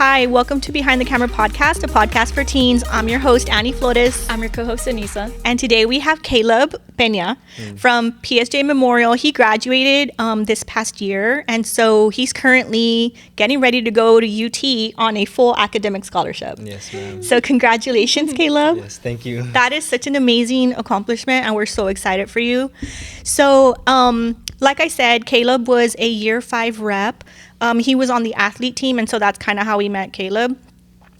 Hi, welcome to Behind the Camera Podcast, a podcast for teens. I'm your host, Annie Flores. I'm your co-host, Anissa. And today we have Caleb Pena from PSJ Memorial. He graduated this past year, and so he's currently getting ready to go to UT on a full academic scholarship. Yes, ma'am. So congratulations, Caleb. Yes, thank you. That is such an amazing accomplishment, and we're so excited for you. So, like I said, Caleb was a year 5 rep. He was on the athlete team, and so that's kind of how we met Caleb.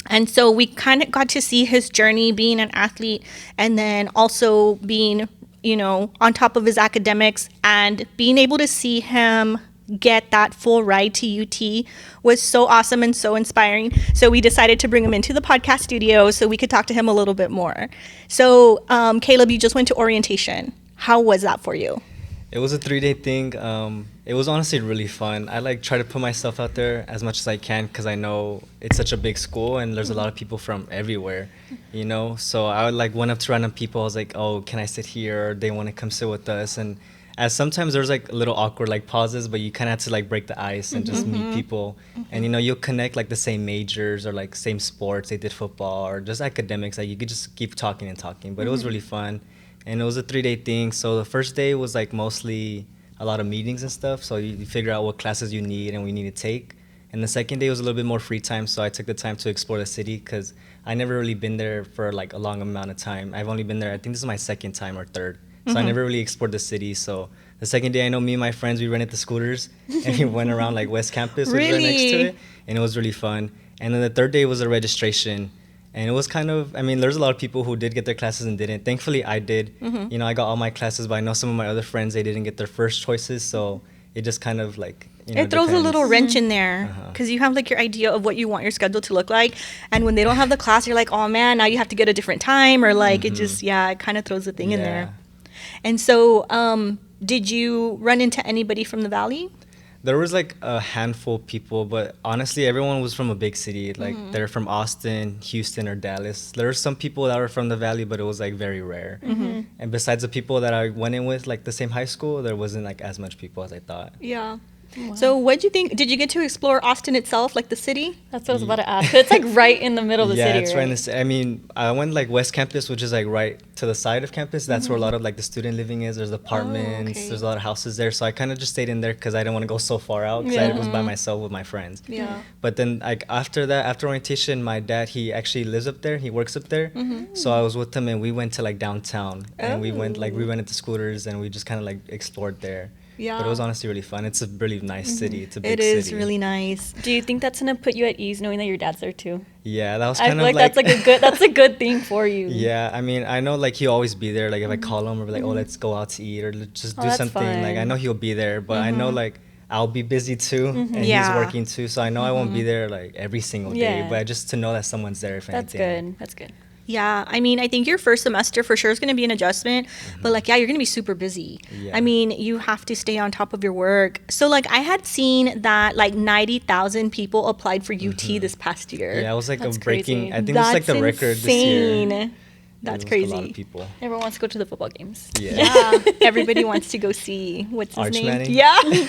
And so we kind of got to see his journey being an athlete, and then also being, on top of his academics, and being able to see him get that full ride to UT was so awesome and so inspiring. So we decided to bring him into the podcast studio so we could talk to him a little bit more. So Caleb, you just went to orientation. How was that for you? It was a 3-day thing. It was honestly really fun. I try to put myself out there as much as I can because I know it's such a big school and there's a lot of people from everywhere, So I went up to random people. I was like, oh, can I sit here? Or they want to come sit with us. And as sometimes there's a little awkward pauses, but you kind of have to break the ice and just meet people. And you'll connect the same majors or same sports. They did football or just academics. You could just keep talking and talking. But it was really fun. And it was a 3-day thing. So the first day was mostly a lot of meetings and stuff. So you figure out what classes you need and we need to take. And the second day was a little bit more free time. So I took the time to explore the city because I never really been there for a long amount of time. I've only been there, I think this is my second time or third. So I never really explored the city. So the second day, I know me and my friends, we rented the scooters and we went around West Campus, which is right next to it. And it was really fun. And then the third day was a registration. And it was there's a lot of people who did get their classes and didn't. Thankfully, I did. I got all my classes, but I know some of my other friends, they didn't get their first choices. So it just kind of it throws depends. a little wrench in there because you have your idea of what you want your schedule to look like. And when they don't have the class, you're like, oh man, now you have to get a different time. Or it just, it kind of throws the thing in there. And so did you run into anybody from the Valley? There was a handful of people, but honestly, everyone was from a big city. They're from Austin, Houston, or Dallas. There were some people that were from the Valley, but it was very rare. And besides the people that I went in with, the same high school, there wasn't as much people as I thought. Yeah. Wow. So what did you think? Did you get to explore Austin itself, the city? That's what I was about to ask. It's right in the middle of the city, Yeah, it's right in the city. I went West Campus, which is right to the side of campus. That's where a lot of the student living is. There's apartments. Okay. There's a lot of houses there. So I kind of just stayed in there because I didn't want to go so far out because I was by myself with my friends. Yeah. But then after that, after orientation, my dad, he actually lives up there. He works up there. So I was with him and we went to downtown and we went we rented the scooters and we just kind of explored there. Yeah. But it was honestly really fun. It's a really nice city. It's a big city. It is really nice. Do you think that's gonna put you at ease knowing that your dad's there too? Yeah, that was I kind feel of that's a good thing for you. Yeah, I know he'll always be there. If I call him or be oh, let's go out to eat or let's just do that's something. fun. I know he'll be there, but I know I'll be busy too and he's working too. So I know I won't be there every single day, but just to know that someone's there if anything. That's good. Yeah, I think your first semester for sure is going to be an adjustment, but you're going to be super busy. Yeah. You have to stay on top of your work. So I had seen that 90,000 people applied for UT this past year. Yeah, it was That's a breaking. crazy. I think it's the record this year. That's It was crazy. A lot of people. Everyone wants to go to the football games. Yeah, everybody wants to go see what's his Arch name. Manning? Yeah.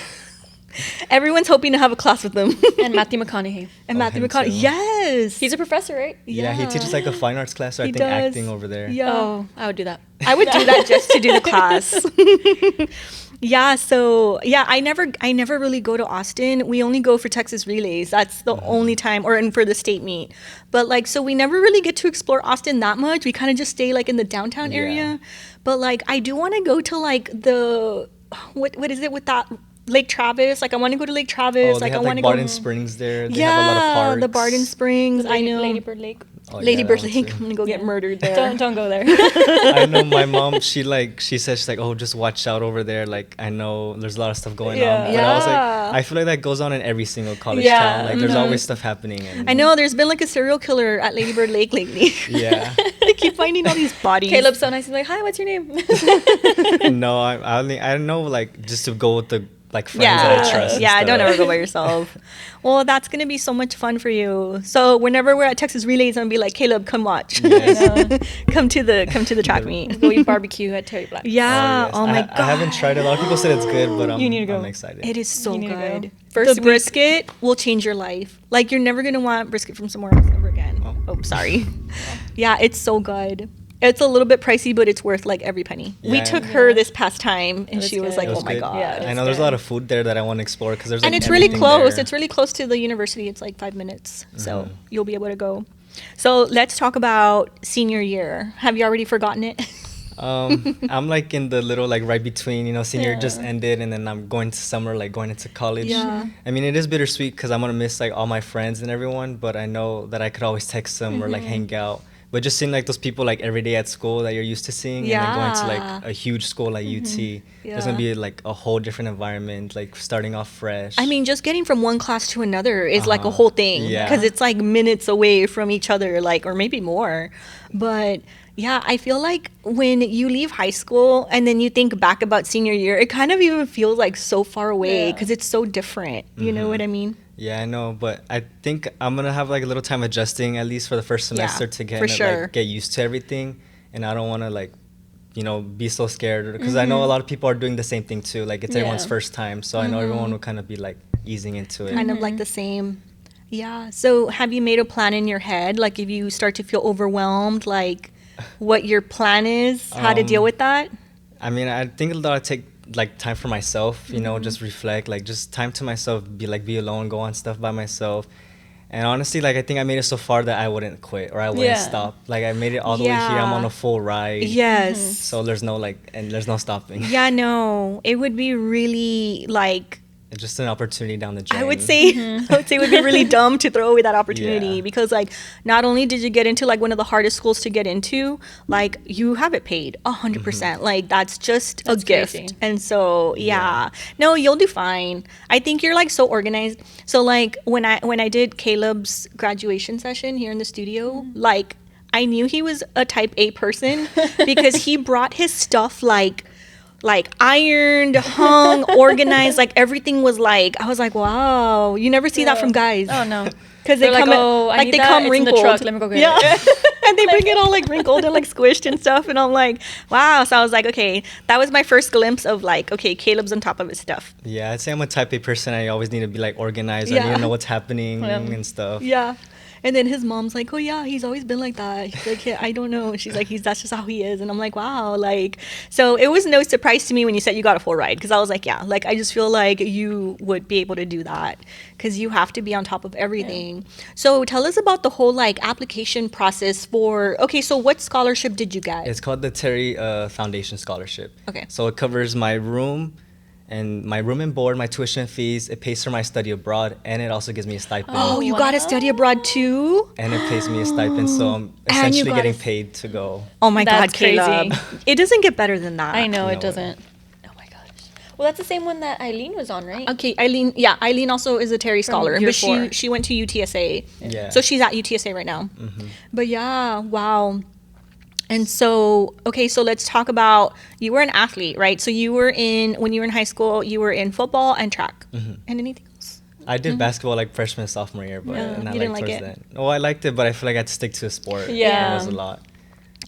Everyone's hoping to have a class with them. And Matthew McConaughey. And Matthew him McConaughey. too. Yes. He's a professor, right? Yeah, he teaches a fine arts class, or I He think does. acting over there. Yeah. Oh, I would do that. I would do that just to do the class. Yeah, so I never really go to Austin. We only go for Texas Relays. That's the only time, and for the state meet. But so we never really get to explore Austin that much. We kind of just stay in the downtown area. But I do want to go to the what is it with that Lake Travis? I want to go to Lake Travis. Oh, they I have want to Barton go. Springs there. They have a lot of parks. The Barton Springs. I know. Lady Bird Lake. Oh, yeah, Lady that Bird one Lake. too. I'm gonna go get murdered there. Don't go there. I know my mom, she says, she's oh, just watch out over there. I know there's a lot of stuff going on. But I was Yeah. I feel that goes on in every single college Yeah. town. There's always stuff happening. And I know there's been a serial killer at Lady Bird Lake lately. Yeah. They keep finding all these bodies. Caleb's so nice. He's like, hi, what's your name? No, I know just to go with the like friends that I trust. and Yeah, stuff. don't ever go by yourself. Well, that's gonna be so much fun for you. So whenever we're at Texas Relays, I'm gonna be like, Caleb, come watch. Yes. come to the track meet. Go eat barbecue at Terry Black. Yeah. yes. Oh my god. I haven't tried it. A lot of people said it's good, but You need to go. I'm excited. It is so You need to go. good. First The week- brisket will change your life. Like you're never gonna want brisket from somewhere else ever again. Oh. Oh, sorry. Yeah, it's so good. It's a little bit pricey, but it's worth like every penny. We Yeah. took her this past time, and was she was good. like, It "Oh was my good. god!" Yeah, I know there's a lot of food there that I want to explore because there's like And it's really everything close. there. It's really close to the university. It's like 5 minutes, so Mhm. you'll be able to go. So let's talk about senior year. Have you already forgotten it? I'm like in the little like right between, senior Yeah. just ended and then I'm going to summer, like going into college. Yeah. I mean, it is bittersweet because I'm gonna miss like all my friends and everyone, but I know that I could always text them or like hang out. But just seeing like those people like every day at school that you're used to seeing, and then going to Yeah. like a huge school like UT, there's gonna be like a whole different environment, like starting off fresh. I mean, just getting from one class to another is like a Uh-huh. whole thing Yeah. because it's like minutes away from each other, like, or maybe more. But yeah, I feel like when you leave high school and then you think back about senior year, it kind of even feels like so far away Yeah. because it's so different. You know what I mean? Yeah, I know, but I think I'm gonna have like a little time adjusting at least for the first Yeah, semester to for sure. like get used to everything, and I don't want to like, be so scared because I know a lot of people are doing the same thing too. Like it's everyone's Yeah. first time, so I know everyone will kind of be like easing into it. Kind of like the same. Yeah. So have you made a plan in your head? Like if you start to feel overwhelmed, like what your plan is, how to deal with that? I mean, I think that I take like time for myself, just reflect, like just time to myself, be alone, go on stuff by myself. And honestly, like I think I made it so far that I wouldn't quit or I wouldn't Yeah. stop. Like I made it all the way here. I'm Yeah. on a full ride. Yes. So there's no there's no stopping. Yeah, no. It would be really like It's just an opportunity down the drain. I would say I would say it would be really dumb to throw away that opportunity Yeah. because like not only did you get into like one of the hardest schools to get into, like you have it paid 100%. Like that's just That's a gift. crazy. And so yeah. No, you'll do fine. I think you're like so organized. So like when I did Caleb's graduation session here in the studio, like I knew he was a type A person because he brought his stuff like ironed, hung, organized, like everything was like I was like, wow, you never see that from guys. Oh no. Because they They're like, come "Oh, I like need they that. come It's in the wrinkled. truck. Let me go get yeah. it." And they bring it all like wrinkled and like squished and stuff. And I'm like, wow. So I was like, okay, that was my first glimpse of like, okay, Caleb's on top of his stuff. Yeah, I'd say I'm a type A person. I always need to be like organized. I Yeah. need to know what's happening Yeah. and stuff. Yeah. And then his mom's like, oh yeah, he's always been like that. He's like, yeah, I don't know. She's like, that's just how he is. And I'm like, wow. Like, so it was no surprise to me when you said you got a full ride. Cause I was like, yeah, like, I just feel like you would be able to do that. Cause you have to be on top of everything. So tell us about the whole like application process for, okay, so what scholarship did you get? It's called the Terry Foundation Scholarship. Okay. So it covers my room and board, my tuition fees. It pays for my study abroad, and it also gives me a stipend. Oh, you got to study abroad too? And it pays me a stipend, so I'm you essentially got getting a- paid to go. Oh my That's God, Caleb. crazy. It doesn't get better than that. I know No. it doesn't. Oh my gosh. Well, that's the same one that Eileen was on, right? Okay, Eileen. Yeah, Eileen also is a Terry scholar, year but four. she went to UTSA. Yeah. So she's at UTSA right now. Mhm. But yeah, wow. And so, okay, so let's talk about you were an athlete, right? So you were when you were in high school, you were in football and track, and anything else. I did basketball like freshman, sophomore year, but Yeah. not You didn't like towards it? that. Oh, I liked it, but I feel like I had to stick to a sport. Yeah. It was a lot.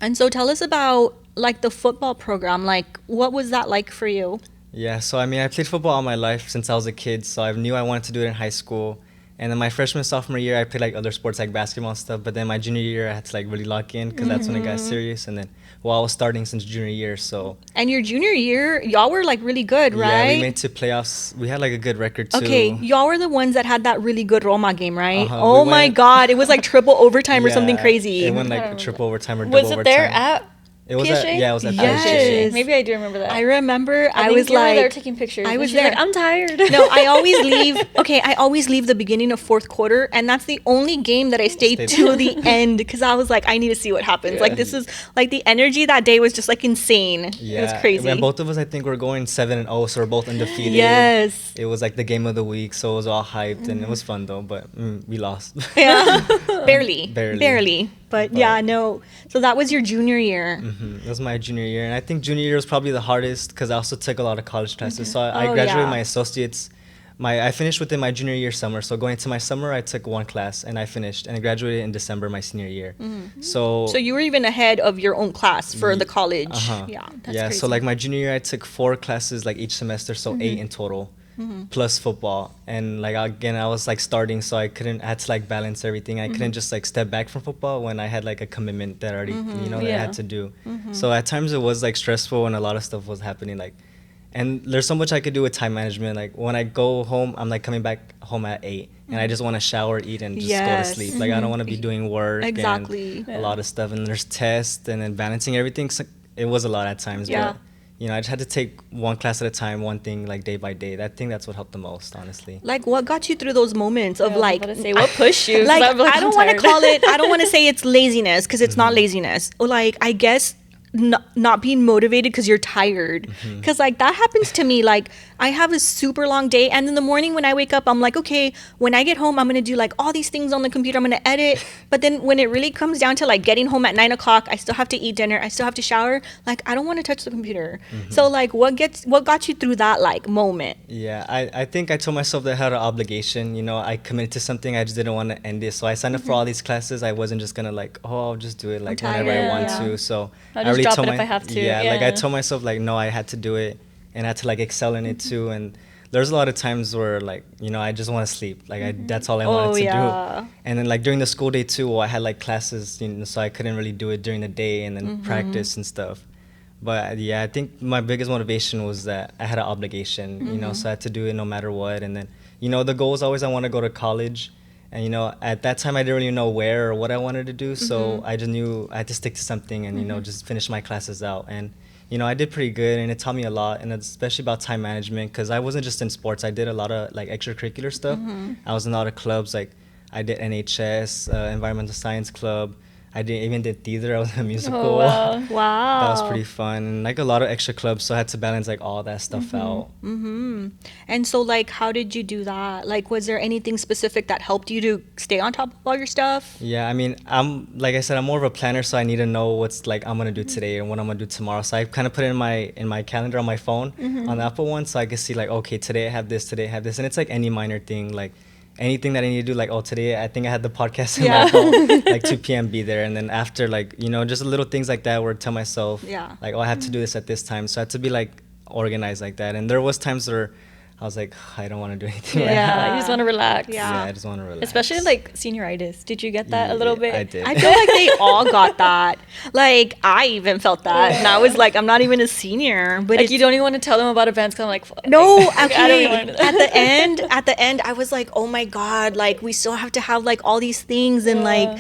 And so tell us about like the football program. Like, what was that like for you? Yeah, so I mean, I played football all my life since I was a kid, so I knew I wanted to do it in high school. And then my freshman, sophomore year, I played like other sports like basketball and stuff. But then my junior year, I had to like really lock in because that's when it got serious. And then, I was starting since junior year, so And your junior year, y'all were like really good, right? yeah, we made to playoffs. We had like a good record too. Okay, y'all were the ones that had that really good Roma game, right? Uh-huh, Oh we my went- God, it was like triple overtime or something Yeah, crazy. It went I like don't triple overtime or double Was overtime. it there at It was PSJ? at, yeah, it was at Yes. PSJ. Maybe I do remember that. I remember I think was you were there like, taking pictures. I and was she's like, there. I'm tired. no, I always leave. Okay, I always leave the beginning of fourth quarter, and that's the only game that I stayed Stayed- to the end because I was like, I need to see what happens. Like this is like the energy that day was just like insane. Yeah, It was crazy. And both of us, I think, were going 7-0, so we're both undefeated. Yes. It was like the game of the week, so it was all hyped, and it was fun though. But we lost. Yeah. Barely. Barely. Barely. But yeah, no. So that was your junior year. That was my junior year, and I think junior year was probably the hardest because I also took a lot of college classes. So I Oh, graduated yeah. my associates. I finished within my junior year summer. So going into my summer, I took one class and I finished, and I graduated in December my senior year. So So you were even ahead of your own class for the college. uh-huh. Yeah. That's yeah. crazy. So like my junior year, I took 4 classes like each semester, so 8 in total, plus football. And like again, I was like starting, so I had to like balance everything. I couldn't just like step back from football when I had like a commitment that already that I Yeah. had to do. So at times it was like stressful and a lot of stuff was happening like. And there's so much I could do with time management. Like when I go home, I'm like coming back home at 8, and I just want to shower, eat, and just go to Yes. sleep. Like I don't want to be doing work Exactly. and a lot of stuff. And there's tests and then balancing everything. So it was a lot at times. Yeah. But I just had to take one class at a time, one thing like day by day. I think that's what helped the most, honestly. Like, what got you through those moments of Yeah, I was like, about to say, what pushed you? 'Cause like, I'm I I'm don't want to tired. call it, I don't want to say it's laziness because it's not laziness. Or like, I guess not being motivated because you're tired. Because like that happens to me. Like I have a super long day, and in the morning when I wake up, I'm like, okay, when I get home, I'm gonna do like all these things on the computer. I'm gonna edit. But then when it really comes down to like getting home at 9 o'clock, I still have to eat dinner. I still have to shower. Like I don't want to touch the computer. So like, what got you through that like moment? Yeah, I think I told myself that I had an obligation. I committed to something. I just didn't want to end it. So I signed up for all these classes. I wasn't just going to like, oh, I'll just do it like whenever I tired. want Yeah. to. So I'll I just really drop told it if I have to. Yeah, like I Yeah. told myself like, no, I had to do it and I had to like excel in it too. And there's a lot of times where like, I just want to sleep. Like that's all I wanted to do. And then like during the school day too, well, I had like classes, so I couldn't really do it during the day and then practice and stuff. But yeah, I think my biggest motivation was that I had an obligation, so I had to do it no matter what. And then, the goal was always I want to go to college. And, at that time, I didn't really know where or what I wanted to do. So I just knew I had to stick to something and, just finish my classes out. And, I did pretty good and it taught me a lot. And especially about time management, because I wasn't just in sports. I did a lot of like extracurricular stuff. I was in a lot of clubs. Like I did NHS, Environmental Science Club. I even did theater. I was in a musical. Oh, wow. Wow. That was pretty fun. And like a lot of extra clubs. So I had to balance like all that stuff out. And so, like, how did you do that? Like, was there anything specific that helped you to stay on top of all your stuff? Yeah, I mean, like I said, I'm more of a planner, so I need to know what's like I'm gonna do today and what I'm gonna do tomorrow. So I kind of put it in my calendar on my phone, on the Apple one, so I can see like, okay, today I have this, and it's like any minor thing, like anything that I need to do. Like, oh, today I think I had the podcast in my phone, like 2 p.m. be there, and then after like just little things like that where I tell myself, like, oh, I have to do this at this time, so I had to be like organized like that. And there was times where I was like, I don't want to do anything right now. You just want to relax. Yeah, I just want to relax. Especially like senioritis. Did you get that a little bit? I did. I feel like they all got that. Like, I even felt that. And I was like, I'm not even a senior. But Like you don't even want to tell them about events because I'm like, fuck. No, I don't okay. even want to. At the end, I was like, oh my God, like we still have to have like all these things. And like,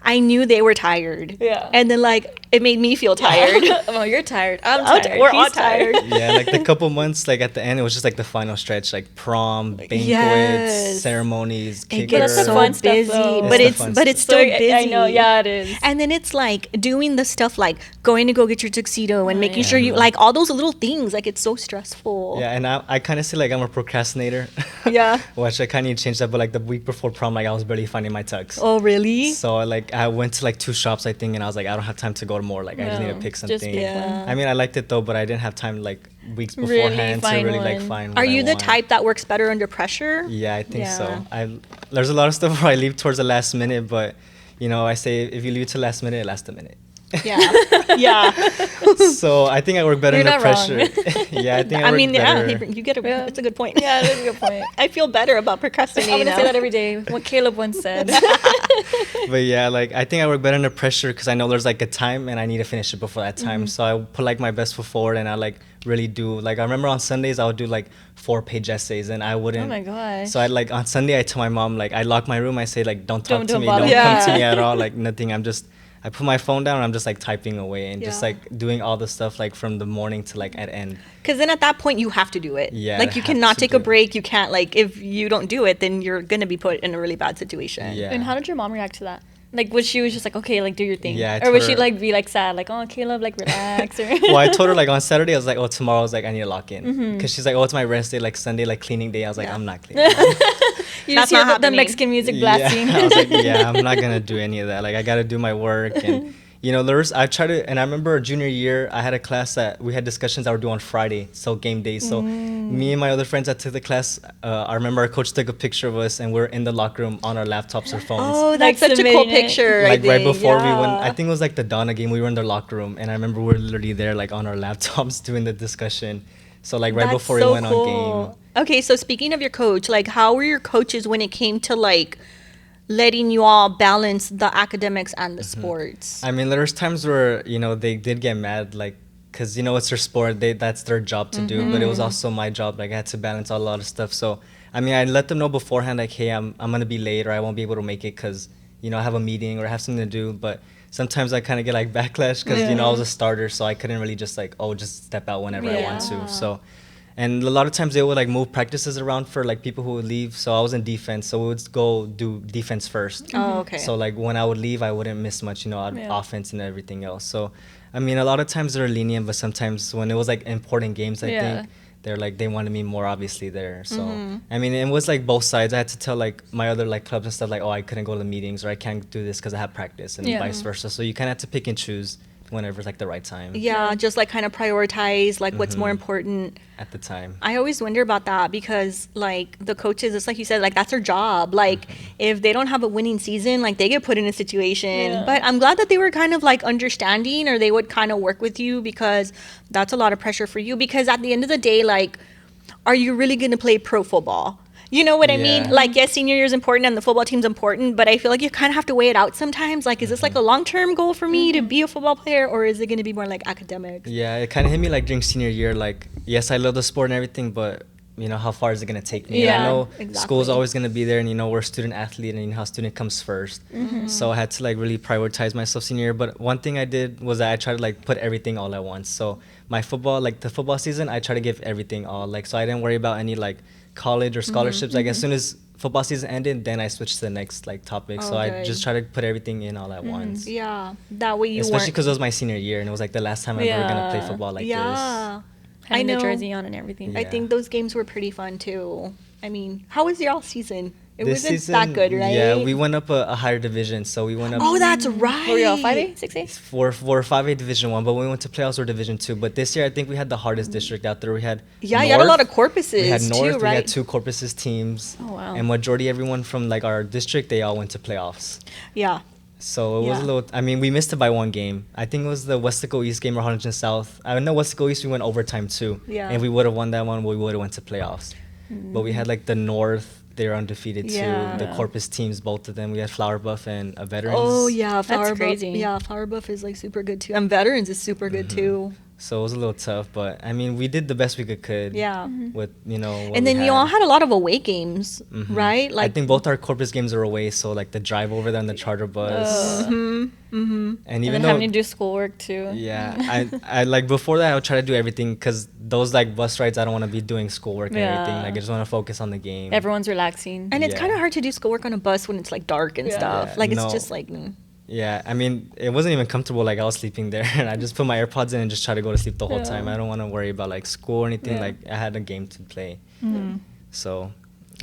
I knew they were tired. Yeah. And then like, it made me feel tired. Oh, you're tired. I'm Oh, tired. we're He's all tired. Yeah, like the couple months, like at the end, it was just like the final stretch, like prom, banquets, Yes. ceremonies, It kickers. gets That's the so fun stuff, busy, though. but It's the fun it's So still busy. I know. Yeah, it is. And then it's like doing the stuff like going to go get your tuxedo and making sure you like all those little things. Like it's so stressful. Yeah, and I kind of see like I'm a procrastinator. Yeah. Which I kind of need to change that. But like the week before prom, like I was barely finding my tux. Oh, really? So like I went to like 2 shops, I think, and I was like, I don't have time to go to more. Like I just need to No, pick just something. pick one. I mean, I liked it though, but I didn't have time like weeks Really beforehand to find really like one. find. What Are I you the want. type that works better under pressure? Yeah, I think Yeah. so. There's a lot of stuff where I leave towards the last minute, but I say if you leave to last minute, last a minute. Yeah. Yeah. So I think I work better You're under not wrong. pressure. Yeah, I think I I work mean, better. yeah, you get it. Yeah. It's a good point. Yeah, that's a good point. I feel better about I'm procrastinating gonna now. say that every day. What Caleb once said. But yeah, like I think I work better under pressure because I know there's like a time and I need to finish it before that time. So I put like my best foot forward and I like really do. Like I remember on Sundays I would do like 4-page essays and I wouldn't. Oh my gosh. So I like on Sunday I tell my mom like I lock my room. I say like don't talk to Don't me, bother don't me. come to Yeah. me at all. Like nothing. I put my phone down and I'm just like typing away and just Yeah. like doing all the stuff like from the morning to like at end. Because then at that point you have to do it. Yeah, Like I you have cannot to take do a it. break. You can't like if you don't do it, then you're gonna be put in a really bad situation. Yeah. And how did your mom react to that? Like, was she just like, okay, like do your thing? Yeah, I or was told she her- like be like sad, like, oh, Caleb, like relax? Or Well, I told her like on Saturday I was like, oh, tomorrow I was like I need to lock in because she's like, oh, it's my rest day, like Sunday, like cleaning day. I was like, Yeah. I'm not cleaning. You That's just hear not the happening. Mexican music blasting. Yeah, I was like, yeah, I'm not gonna do any of that. Like, I gotta do my work, and I try to. And I remember junior year, I had a class that we had discussions that were due on Friday, so game day. So me and my other friends that took the class, I remember our coach took a picture of us, and we're in the locker room on our laptops or phones. Oh, that's Like such a cool submitting it. picture. I Like right think. before we went, Yeah. I think it was like the Donna game. We were in the locker room, and I remember we are literally there, like on our laptops, doing the discussion. So like right That's before so we went cool. on game. Okay, so speaking of your coach, like how were your coaches when it came to like letting you all balance the academics and the sports? I mean, there's times where they did get mad, like, because it's their sport, that's their job to do. But it was also my job, like I had to balance a lot of stuff. So I mean, I let them know beforehand, like, hey, I'm gonna be late or I won't be able to make it because I have a meeting or I have something to do. But sometimes I kind of get like backlash because I was a starter, so I couldn't really just like just step out whenever I want Yeah. to. So. And a lot of times they would like move practices around for like people who would leave. So I was in defense, so we would go do defense first. Oh, okay. So like when I would leave, I wouldn't miss much, Yeah. offense and everything else. So, I mean, a lot of times they're lenient, but sometimes when it was like important games, I Yeah. think they wanted me more obviously there. So I mean, it was like both sides. I had to tell like my other like clubs and stuff like, oh, I couldn't go to the meetings or I can't do this because I have practice and Yeah. vice versa. So you kind of have to pick and choose whenever it's like the right time Yeah, just like kind of prioritize like what's more important. at the time. I always wonder about that because like the coaches, it's like you said, like that's their job. Like if they don't have a winning season, like they get put in a situation. Yeah. But I'm glad that they were kind of like understanding or they would kind of work with you because that's a lot of pressure for you because at the end of the day, like, are you really going to play pro football? You know what I mean? Yeah. Like, yes, senior year is important and the football team's important, but I feel like you kind of have to weigh it out sometimes. Like, is this like a long-term goal for me to be a football player or is it going to be more like academics? Yeah, it kind of hit me like during senior year. Like, yes, I love the sport and everything, but how far is it gonna take me? Yeah, I know exactly. school's always gonna be there, and we're a student athlete, and how student comes 1st. So I had to like really prioritize myself senior year. But one thing I did was that I tried to like put everything all at once. So my football, like the football season, I try to give everything all. Like, so I didn't worry about any like college or scholarships. Like as soon as football season ended, then I switched to the next like topic. Oh, so I good. just try to put everything in all at once. Yeah, that way you Especially weren't. because it was my senior year, and it was like the last time I'm ever gonna play Yeah. football like this. Yeah. Having I the know. jersey on and everything. Yeah. I think those games were pretty fun too. I mean, how was y'all season? It This wasn't season, that good, right? Yeah, we went up a higher division, so we went up. Oh, that's right. Were y'all 5A, 6A? for 5A Division 1, but when we went to playoffs or Division 2. But this year, I think we had the hardest district out there. We had Yeah, you had a lot of North, corpuses we had North, too, we had right? 2 Corpuses teams. Oh, wow. And majority everyone from like our district, they all went to playoffs. Yeah. So it was Yeah. a little. I mean, we missed it by 1 game. I think it was the Westico East game or Harlingen South. I know Westico East we went overtime too. Yeah. And if we would have won that one, we would have went to playoffs. But we had like the North. They're undefeated Yeah. too. The Yeah. Corpus teams, both of them. We had Flower Buff and a Veterans. Oh yeah, Flower Buff. crazy. Yeah, Flower Buff is like super good too, and Veterans is super good too. So it was a little tough, but I mean, we did the best we could. Yeah. With what And then we you all had a lot of away games, Mhm. right? I think both our Corpus games are away, so like the drive over there on the charter bus, and And even then though having to do schoolwork too. yeah, I like before that I would try to do everything because those like bus rides I don't want to be doing schoolwork and everything. Yeah. Like I just want to focus on the game. Everyone's relaxing. and it's Yeah. kind of hard to do schoolwork on a bus when it's like dark and Yeah. stuff. Yeah, Like it's no. just like. Yeah, I mean, it wasn't even comfortable. Like I was sleeping there, and I just put my AirPods in and just try to go to sleep the whole Yeah. time. I don't want to worry about like school or anything. Yeah. Like I had a game to play, Mm-hmm. so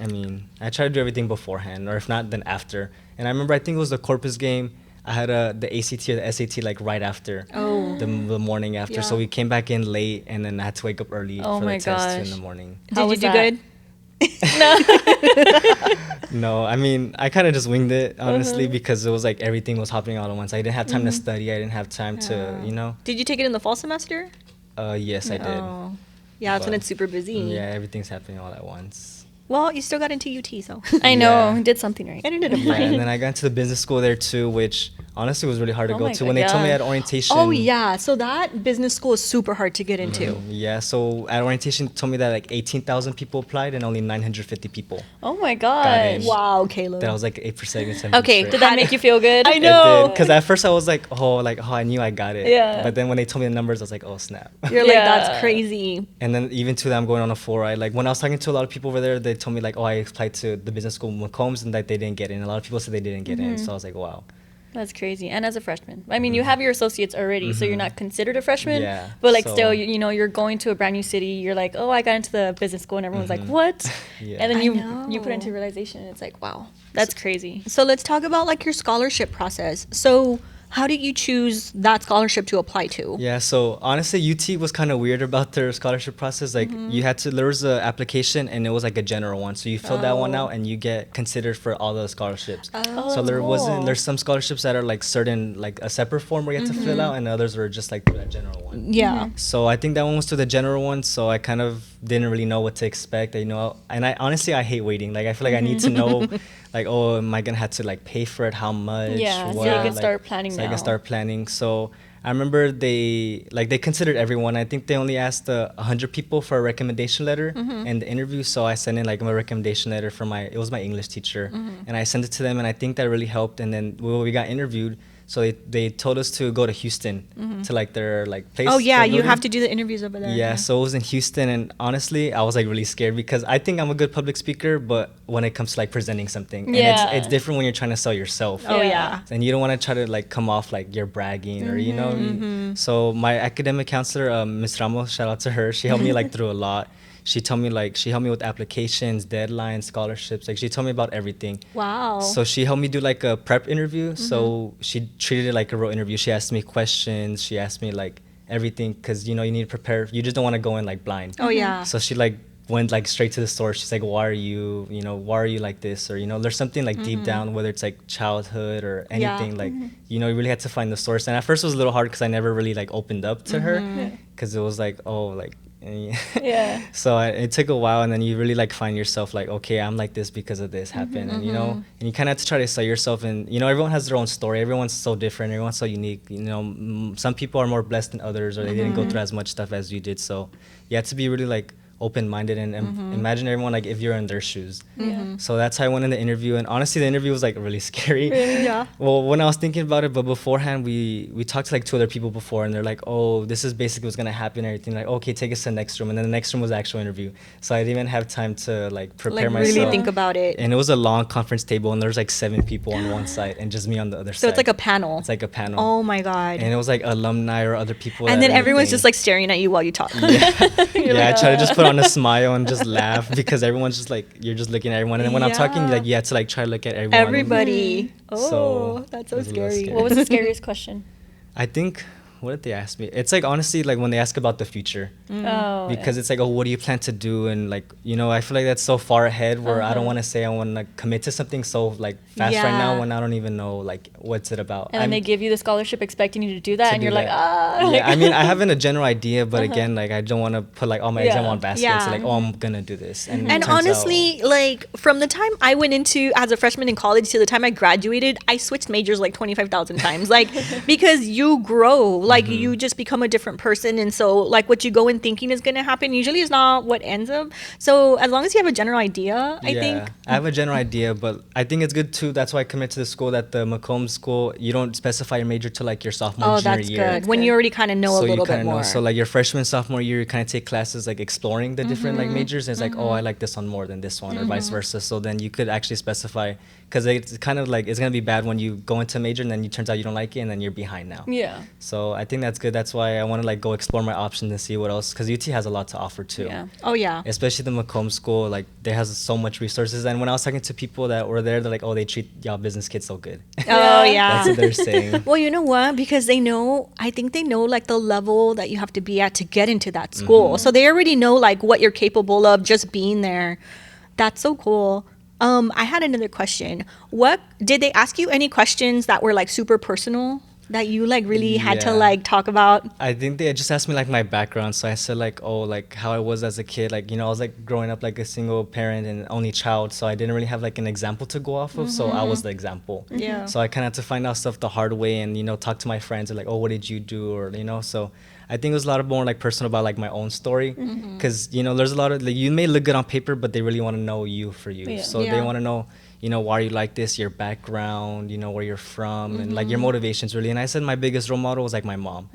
I mean, I try to do everything beforehand, or if not, then after. And I remember, I think it was the Corpus game. I had the ACT or the SAT like right after. Oh. The morning after. So Yeah. we came back in late, and then I had to wake up early Oh for my the test in gosh. the morning. How Did you was do that? good? No, I mean, I kind of just winged it, honestly, because it was like everything was happening all at once. I didn't have time to study. I didn't have time to, Did you take it in the fall semester? Yes, I did. Oh. Yeah, that's when But- it's super busy. Yeah, everything's happening all at once. Well, you still got into UT, so. I know. Yeah. Did something right. And it ended up Yeah, fine. and then I got into the business school there too, which honestly was really hard to Oh go my to. God, When they told me yeah. at orientation. Oh yeah, so that business school is super hard to get into. Yeah, so at orientation told me that like 18,000 people applied and only 950 people. Oh my Got gosh. in. Wow, Caleb. That was like 8%. Okay, Did that make you feel good? I know. Because at first I was like, oh, I knew I got it. Yeah. But then when they told me the numbers, I was like, oh snap. You're like, Yeah. that's crazy. And then even to that, I'm going on a 4. Like when I was talking to a lot of people over there, they told me like, oh, I applied to the business school McCombs and that they didn't get in. A lot of people said they didn't get in. So I was like, wow. That's crazy. And as a freshman, I mean, you have your associates already, so you're not considered a freshman. Yeah, But like, so- still, you're going to a brand new city. You're like, oh, I got into the business school, and everyone's like, what? Yeah. And then I you put know. into realization, and it's like, wow, that's crazy. So let's talk about like your scholarship process. So how did you choose that scholarship to apply to? Yeah, so honestly, UT was kind of weird about their scholarship process. Like, there was a application and it was like a general one. So you fill that one out and you get considered for all the scholarships. Oh, So that's there wasn't, cool. there's some scholarships that are like certain, like a separate form where you have to fill out, and others were just like through that general one. Yeah. So I think that one was to the general one. So I kind of didn't really know what to expect. And I honestly, I hate waiting. Like, I feel like I need to know, like, oh, am I gonna have to like pay for it? How much? Yeah, so what? you can Like, start planning so I now. can start planning. So I remember they considered everyone. I think they only asked 100 people for a recommendation letter and the interview. So I sent in like my recommendation letter for it was my English teacher, and I sent it to them, and I think that really helped. And then we got interviewed. So they told us to go to Houston to like their like place. Oh yeah, they're you building. have to do the interviews over there. Yeah, so it was in Houston, and honestly, I was like really scared because I think I'm a good public speaker, but when it comes to like presenting something, and Yeah. it's different when you're trying to sell yourself. Oh Yeah. yeah. And you don't want to try to like come off like you're bragging or so my academic counselor, Miss Ramos, shout out to her, she helped me like through a lot. She helped me with applications, deadlines, scholarships, like she told me about everything. Wow. So she helped me do like a prep interview. So she treated it like a real interview. She asked me questions, she asked me like everything, because you need to prepare. You just don't want to go in like blind. Oh yeah. So she like went like straight to the source. She's like, why are you like this? Or, there's something like deep down, whether it's like childhood or Yeah. anything, like, you really had to find the source. And at first it was a little hard because I never really like opened up to her, because it was like, oh, like, Yeah. so it took a while, and then you really like find yourself like, okay, I'm like this because of this happened. And and you kind of have to try to sell yourself, and everyone has their own story, everyone's so different, everyone's so unique. Some people are more blessed than others, or they didn't go through as much stuff as you did. So you have to be really like open-minded and imagine everyone like if you're in their shoes. Yeah. So that's how I went in the interview, and honestly the interview was like really scary. Really? Yeah. Well, when I was thinking about it, but beforehand we talked to like 2 other people before, and they're like, oh, this is basically what's gonna happen and everything, like, okay, take us to the next room. And then the next room was the actual interview, so I didn't even have time to like prepare Like myself. really think about it. And it was a long conference table, and there's like 7 people on one side and just me on the other side. So it's like a panel. It's like a panel. Oh my god. And it was like alumni or other people. And that then are everyone's thing. just like staring at you while you talk. Yeah, I try to just put on a smile and just laugh, because everyone's just like, you're just looking at everyone. And then when I'm talking, Yeah. like, you have to like try to look at everyone. Everybody. Oh, So, that's it so was a little scary. scary. What was the scariest question? I think, what did they ask me? It's like, honestly, like when they ask about the future, Oh, because it's like, oh, what do you plan to do? And like, I feel like that's so far ahead where I don't want to say I want to commit to something so like fast right now, Yeah. when I don't even know like what's it about. and then they give you the scholarship expecting you to do that, to and do you're like, that. ah. Yeah, I mean, I have a general idea, but again, like, I don't want to put like all my eggs in Yeah. one basket. Yeah. So like, oh, I'm gonna do this. And, it And turns out- honestly, like from the time I went into as a freshman in college to the time I graduated, I switched majors like 25,000 times. Like because you grow, like you just become a different person, and so like what you go in thinking is gonna happen usually is not what ends up. So as long as you have a general idea, I think. I have a general idea, but I think it's good too. That's why I commit to the school, that the Macomb school, you don't specify your major till like your sophomore, Oh, junior that's year. good. When you already kind of know a So you little kind bit of know. more. So like your freshman, sophomore year, you kind of take classes like exploring the different like majors. And it's like, oh, I like this one more than this one, or vice versa. So then you could actually specify, because it's kind of like, it's gonna be bad when you go into a major and then you turns out you don't like it, and then you're behind now. Yeah. So I think that's good. That's why I want to like go explore my options and see what else, because UT has a lot to offer too. Yeah. Oh yeah. Especially the Macomb school, like they has so much resources. And when I was talking to people that were there, they're like, oh, they treat y'all business kids so good. Oh yeah. That's what they're saying. Well, you know what? Because I think they know like the level that you have to be at to get into that school. So they already know like what you're capable of just being there. That's so cool. I had another question. What did they ask you any questions that were like super personal that you like really had to Yeah. like talk about? I think they just asked me like my background. So I said like, oh, like how I was as a kid. Like, I was like growing up like a single parent and only child. So I didn't really have like an example to go off of. So I was the example. Yeah. So I kind of had to find out stuff the hard way, and, talk to my friends and like, oh, what did you do? Or, so I think it was a lot of more like personal about like my own story. Because, there's a lot of, like, you may look good on paper, but they really want to know you for you. Yeah. So Yeah. they want to know, why you like this, your background, where you're from, and like your motivations really. And I said my biggest role model was like my mom.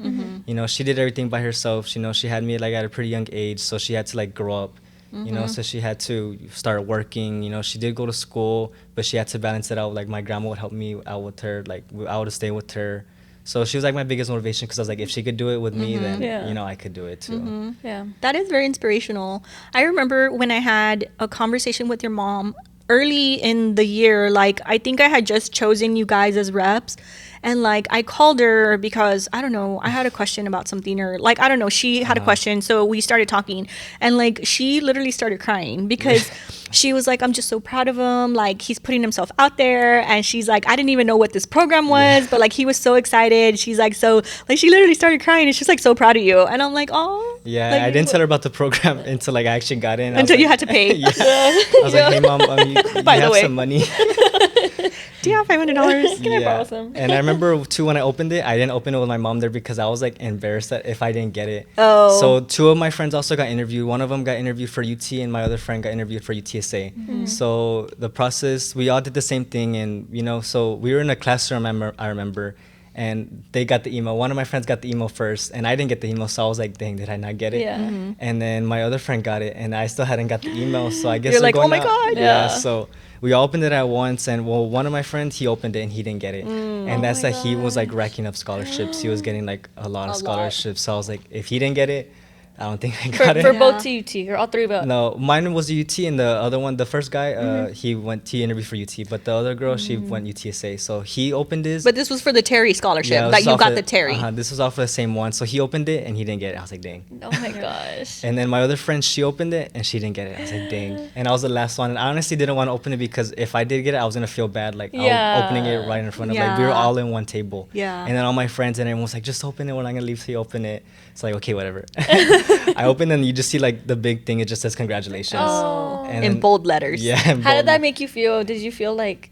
She did everything by herself. She had me like at a pretty young age, so she had to like grow up, you know, so she had to start working. You know, she did go to school, but she had to balance it out. Like my grandma would help me out with her, like I would stay with her. So she was like my biggest motivation, because I was like, if she could do it with me, then Yeah. you know, I could do it too. Yeah. That is very inspirational. I remember when I had a conversation with your mom early in the year, like I think I had just chosen you guys as reps. And like I called her because I don't know, I had a question about something, or like I don't know, she had a question, so we started talking, and like she literally started crying because she was like, I'm just so proud of him, like he's putting himself out there, and she's like, I didn't even know what this program was, but like he was so excited. She's like, so like she literally started crying, and she's like so proud of you, and I'm like, oh Yeah, like, I didn't tell her about the program until like I actually got in. I was until you like- had to pay. Yeah. I was like, hey mom, you By the have way. some money. Do you have $500? Can I borrow some? And I remember too, when I opened it, I didn't open it with my mom there because I was like embarrassed that if I didn't get it. Oh. So two of my friends also got interviewed. One of them got interviewed for UT, and my other friend got interviewed for UTSA. So the process, we all did the same thing, and you know, so we were in a classroom. I remember, and they got the email. One of my friends got the email first, and I didn't get the email. So I was like, dang, did I not get it? Yeah. And then my other friend got it, and I still hadn't got the email. So I guess You're we're like, oh going my out. God. Yeah. Yeah. So we all opened it at once, and well, one of my friends, he opened it and he didn't get it, and that's my that he was like racking up scholarships. He was getting like a lot of A lot. scholarships. So I was like, if he didn't get it, I don't think I For, got for it. both TUT or all three of us. No, mine was UT, and the other one, the first guy, he interviewed for UT, but the other girl, she went UTSA. So he opened his. But this was for the Terry scholarship Yeah, it that was you off got of- the Terry. This was off of the same one. So he opened it and he didn't get it. I was like, dang. Oh my gosh. And then my other friend, she opened it and she didn't get it. I was like, dang. And I was the last one. And I honestly didn't want to open it because if I did get it, I was going to feel bad. Like, I Yeah. was opening it right in front of, like, we were Yeah. all in one table. Yeah. And then all my friends and everyone was like, just open it. We're not going to leave till you open it. It's like, okay, whatever. I opened and you just see, like, the big thing. It just says congratulations. Oh. And In then- bold letters. Yeah. in How bold. did that make you feel? Did you feel like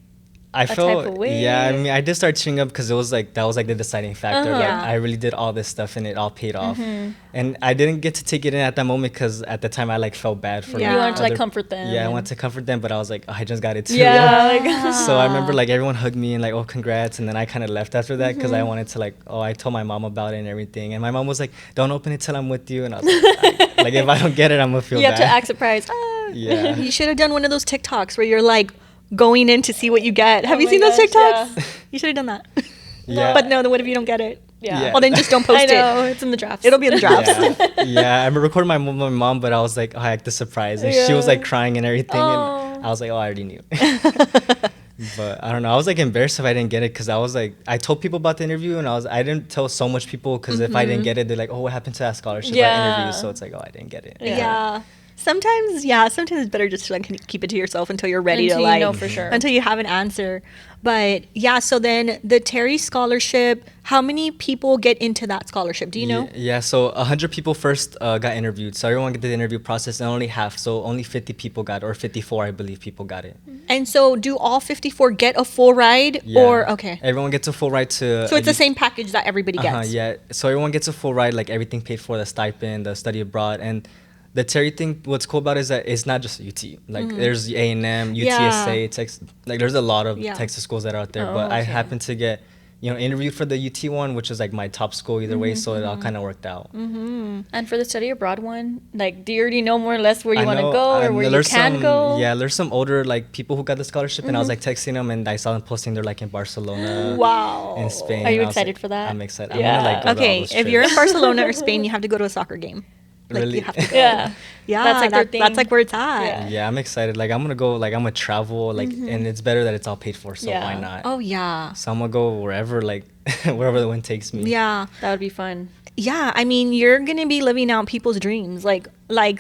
I type felt, of way? yeah, I mean, I did start tearing up because it was like, that was like the deciding factor. Like, Yeah. I really did all this stuff and it all paid off. And I didn't get to take it in at that moment because at the time I like felt bad for Yeah. you wanted to like other- comfort them? Yeah, I wanted to comfort them, but I was like, oh, I just got it too. Yeah. Like, So I remember like everyone hugged me and like, oh, congrats. And then I kind of left after that because I wanted to like, oh, I told my mom about it and everything. And my mom was like, don't open it till I'm with you. And I was like, if I don't get it, I'm going to feel you bad. have to act surprised. Ah. Yeah. You should have done one of those TikToks where you're like going in to see what you get. Have Oh you my seen those gosh, TikToks? yeah. You should have done that. Yeah. But no, then what if you don't get it? Yeah. Yeah. Well, then just don't post I know. it. It's in the drafts. It'll be in the drafts. Yeah. Yeah, I remember recording my mom, but I was like, oh, I act the surprise. And she was Yeah. like crying and everything. Oh. And I was like, oh, I already knew. But I don't know. I was like embarrassed if I didn't get it because I was like, I told people about the interview and I didn't tell so much people because if I didn't get it, they're like, oh, what happened to that scholarship Yeah. interview? So it's like, oh, I didn't get it. Yeah. Sometimes it's better just to like keep it to yourself until you're ready Until to you like know for sure. until you have an answer. But yeah, so then the Terry scholarship, how many people get into that scholarship? Do you know? Yeah, so 100 people first got interviewed. So everyone did the interview process and only half. So only 50 people got, or 54, I believe, people got it. And so do all 54 get a full ride Yeah. or okay. Everyone gets a full ride to. So it's the same package that everybody gets. Yeah. So everyone gets a full ride, like everything paid for, the stipend, the study abroad, and the Terry thing. What's cool about it is that it's not just UT. Like there's A&M, UTSA, Yeah. Texas. Like there's a lot of Yeah. Texas schools that are out there. Oh, but I okay. happened to get, interviewed for the UT one, which is like my top school either way. So it all kind of worked out. And for the study abroad one, like, do you already know more or less where you I want to know, go or where you there's can some, go? Yeah, there's some older like people who got the scholarship, and I was like texting them, and I saw them posting they're like in Barcelona, Wow. in Spain. Are you and I was excited like, for that? I'm excited. Yeah. I'm gonna like go to all Okay, those if you're in trips. Barcelona or Spain, you have to go to a soccer game. Like Really? you have to go. Yeah. Yeah, That's like their that's thing. like where it's at. Yeah. Yeah, I'm excited. Like I'm gonna go. Like I'm gonna travel. Like and it's better that it's all paid for. So Yeah. why not? Oh yeah. So I'm gonna go wherever, like wherever the wind takes me. Yeah. That would be fun. Yeah, I mean, you're going to be living out people's dreams. Like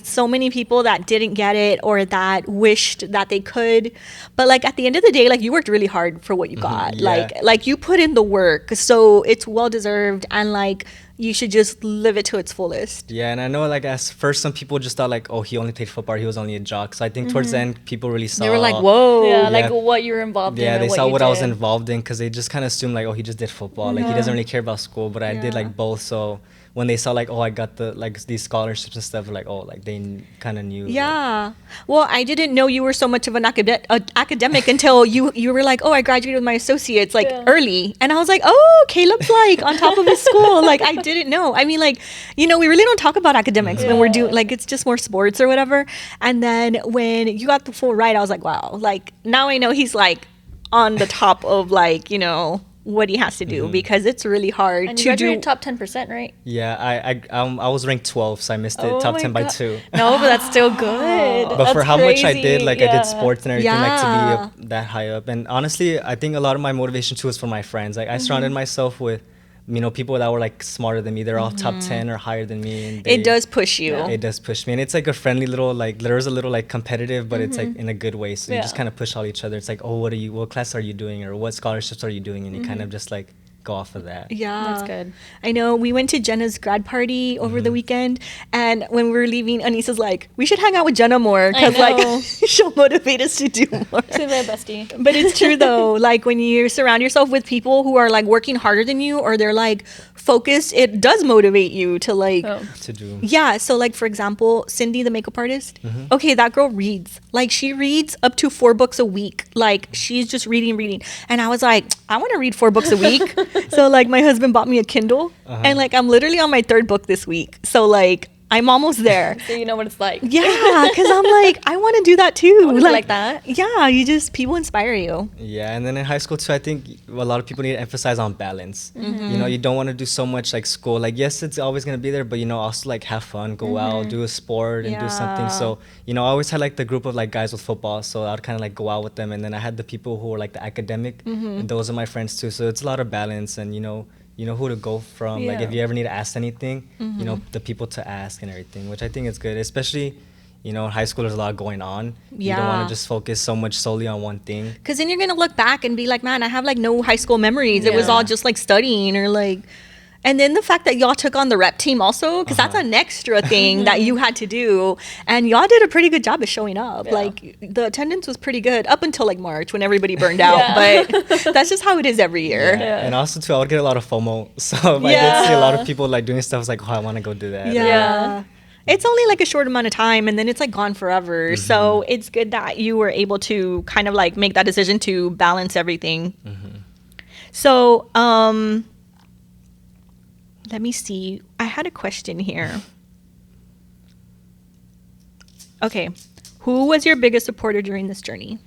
so many people that didn't get it or that wished that they could. But like at the end of the day, like you worked really hard for what you got. Yeah. Like you put in the work. So it's well deserved and like you should just live it to its fullest. Yeah, and I know like at first some people just thought like, oh, he only played football. He was only a jock. So I think towards the end, people really saw. They were like, "Whoa." Yeah, yeah. like what you were involved in. Yeah, and they saw you what I was did. involved in because they just kind of assumed like, oh, he just did football. Like he doesn't really care about school. But I did Yeah. like both. So when they saw like, oh, I got the like these scholarships and stuff, like, oh, like they kind of knew. like- Yeah. Well, I didn't know you were so much of an academic until you were like, oh, I graduated with my associates like Yeah. early. And I was like, oh, Caleb's like on top of his school. Like I didn't know. I mean, like, you know, we really don't talk about academics when we're doing, like, it's just more sports or whatever. And then when you got the full ride, I was like, wow, like, now I know he's like on the top of, like, you know, what he has to do because it's really hard And you to graduated do. top 10%, right? Yeah, I was ranked 12, so I missed it. Oh Top my 10 by God. 2. No, but that's still good. But That's for how much I crazy. did, like I Yeah. did sports and everything, like to be Yeah. that high up. And honestly, I think a lot of my motivation too was for my friends. Like I surrounded myself with, you know, people that were like smarter than me. They're all top 10 or higher than me. And It does push you. It does push me, and it's like a friendly little like there's a little like competitive, but it's like in a good way. So you Yeah. just kind of push all each other. It's like, oh, what class are you doing, or what scholarships are you doing, and you kind of just like go off of that. Yeah. That's good. I know. We went to Jenna's grad party over the weekend, and when we were leaving, Anissa's like, we should hang out with Jenna more because, I like, know. she'll motivate us to do more. She's my bestie. But it's true, though. Like, when you surround yourself with people who are, like, working harder than you or they're, like, focused, it does motivate you to, like, Oh. To do. yeah. So, like, for example, Cindy, the makeup artist, okay, that girl reads. Like, she reads up to 4 books a week. Like, she's just reading. And I was like, I want to read 4 books a week. So, like, my husband bought me a Kindle. And, like, I'm literally on my 3rd book this week. So, like, I'm almost there. So you know what it's like. Yeah, because I'm like, I want to do that too. wanna be like that. Yeah, you just, people inspire you. Yeah, and then in high school too, I think a lot of people need to emphasize on balance. You know, you don't want to do so much like school. Like, yes, it's always gonna be there, but you know, also like have fun, go out, do a sport, and do something. Yeah. So, you know, I always had like the group of like guys with football, so I'd kind of like go out with them, and then I had the people who were like the academic, and those are my friends too. So it's a lot of balance, and you know who to go from. Like Yeah. if you ever need to ask anything, you know the people to ask and everything, which I think is good, especially. You know, in high school, there's a lot going on. You don't want Yeah. to just focus so much solely on one thing. Because then you're going to look back and be like, man, I have like no high school memories. It was Yeah. all just like studying or like. And then the fact that y'all took on the rep team also, because that's an extra thing that you had to do. And y'all did a pretty good job of showing up. Yeah. Like the attendance was pretty good up until like March when everybody burned out. Yeah. But that's just how it is every year. Yeah. Yeah. And also too, I would get a lot of FOMO. So if I did see a lot of people like doing stuff, it's like, oh, I want to go do that. Yeah. Yeah. It's only like a short amount of time and then it's like gone forever. So it's good that you were able to kind of like make that decision to balance everything. So, let me see. I had a question here. Okay. Who was your biggest supporter during this journey?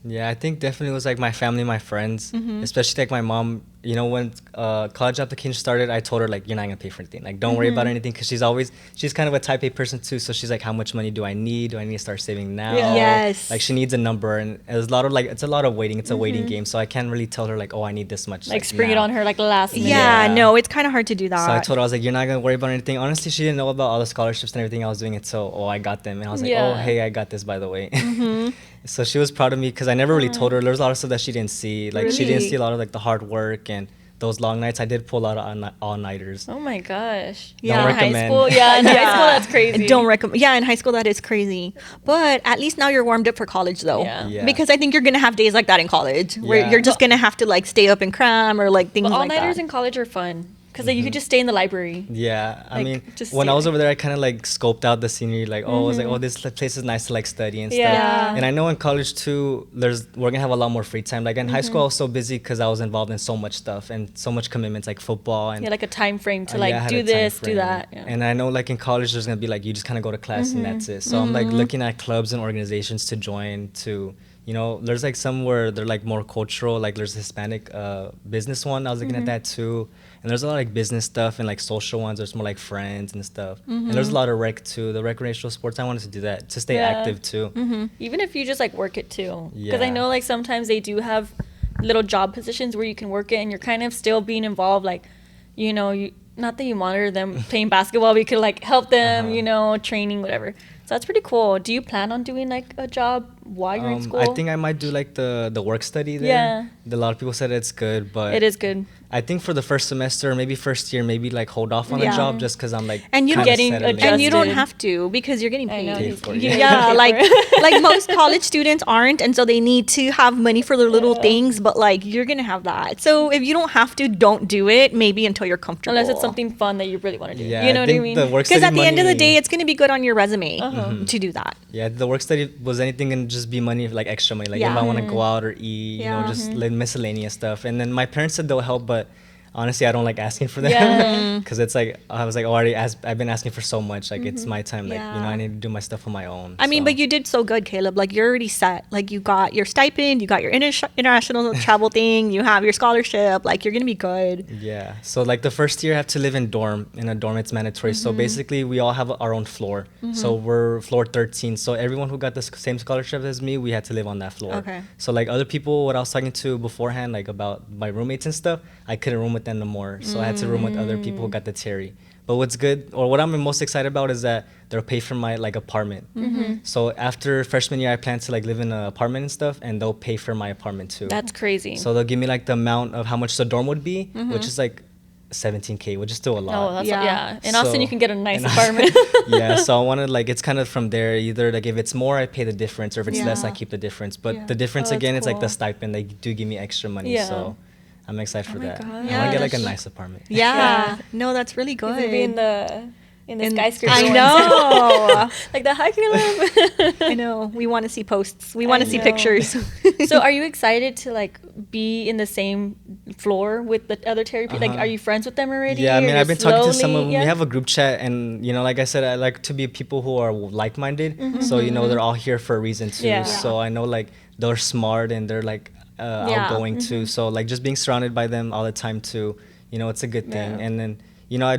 Yeah, I think definitely it was like my family, my friends, especially like my mom. You know, when college application started, I told her like, you're not gonna pay for anything. Like, don't worry about anything, because she's kind of a type A person too. So she's like, how much money do I need? Do I need to start saving now? Yeah. Yes. Like she needs a number, and it's a lot of like it's a lot of waiting. It's a waiting game. So I can't really tell her like, oh, I need this much. Like spring it now. on her like last minute. Yeah, Yeah. no, it's kind of hard to do that. So I told her, I was like, you're not gonna worry about anything. Honestly, she didn't know about all the scholarships and everything I was doing it. So, oh, I got them, and I was like, Yeah. oh, hey, I got this, by the way. So she was proud of me because I never really told her. There was a lot of stuff that she didn't see. Like she didn't Really? see a lot of like the hard work and those long nights. I did pull a lot of all-nighters. Oh my gosh. Yeah. Don't In high recommend. school. Yeah, in high school that's crazy. Don't recommend. Yeah, in high school that is crazy. But at least now you're warmed up for college, though. Yeah. Yeah. Because I think you're gonna have days like that in college, where Yeah. you're just gonna have to like stay up and cram or like things But like all-nighters that. in college are fun because you could just stay in the library. Yeah, I Like, mean, just when see I was it. over there, I kind of like scoped out the scenery. Like, oh, I was like, oh, this place is nice to like study and stuff. Yeah. And I know in college too, we're gonna have a lot more free time. Like in high school, I was so busy because I was involved in so much stuff and so much commitments, like football and Yeah, like a time frame to yeah, I like had do a time this, do frame. that. Yeah. And I know like in college, there's gonna be like you just kind of go to class and that's it. So I'm like looking at clubs and organizations to join. To there's like some where they're like more cultural. Like there's a Hispanic business one. I was looking at that too. And there's a lot of like business stuff and like social ones. There's more like friends and stuff. And there's a lot of rec too. The recreational sports. I wanted to do that to stay Yeah. active too. Even if you just like work it too, because I Yeah. know like sometimes they do have little job positions where you can work it and you're kind of still being involved. Like, you not that you monitor them playing basketball, but you could like help them, training, whatever. So that's pretty cool. Do you plan on doing like a job while you're in school? I think I might do like the work study there. Yeah. A lot of people said it's good, but it is good. I think for the first semester, maybe first year, maybe like hold off on Yeah. a job just because I'm like And you kinda getting settling. and you don't adjusted. have to because you're getting I paid. know. Paid he's- for it, you yeah. get Yeah, paid like for it. like most college students aren't, and so they need to have money for their little things. But like you're gonna have that. So if you don't have to, don't do it. Maybe until you're comfortable. Unless it's something fun that you really want to do. Yeah, you know what I think mean? the work Because study at the end of the money- day, it's gonna be good on your resume to do that. Yeah, the work study was anything and just be money, like extra money. Like Yeah. if I want to go out or eat, Yeah. just like miscellaneous stuff. And then my parents said they'll help, but honestly, I don't like asking for them Yeah. because it's like I was like I've been asking for so much. Like it's my time. Like Yeah. I need to do my stuff on my own. I mean, so. but you did so good, Caleb. Like you're already set. Like you got your stipend, you got your international travel thing, you have your scholarship. Like you're gonna be good. Yeah. So like the first year I have to live in a dorm. It's mandatory. So basically we all have our own floor. So we're floor 13. So everyone who got the same scholarship as me, we had to live on that floor. Okay. So like other people, what I was talking to beforehand, like about my roommates and stuff, I couldn't room with them no more. So I had to room with other people who got the Terry. But what's good, or what I'm most excited about, is that they'll pay for my like apartment. So after freshman year, I plan to like live in an apartment and stuff, and they'll pay for my apartment too. That's crazy. So they'll give me like the amount of how much the dorm would be, which is like 17K, which is still a lot. Oh, that's Yeah. yeah. In Austin, So- you can get a nice in apartment. Yeah, so I wanted like it's kind of from there. Either like if it's more, I pay the difference, or if it's less, I Yeah. keep the difference. But Yeah. the difference Oh, that's again, it's like the cool. stipend. They do give me extra money, Yeah. so I'm excited for my that. God. I want Yeah, to get like a that's- nice apartment. Yeah. Yeah. No, that's really He's good. gonna be in the In- skyscraper. I ones. know. Like the high Caleb. I know. We want to see posts. We I want to see know. pictures. So are you excited to like be in the same floor with the other Terry people? Like, Uh-huh. are you friends with them already? Yeah, I mean, or I've been talking to some of them. slowly? We have a group chat, and like I said, I like to be people who are like-minded. So they're all here for a reason too. Yeah. So I know like they're smart and they're like Yeah. outgoing too. So like just being surrounded by them all the time too, it's a good thing. Yeah. And then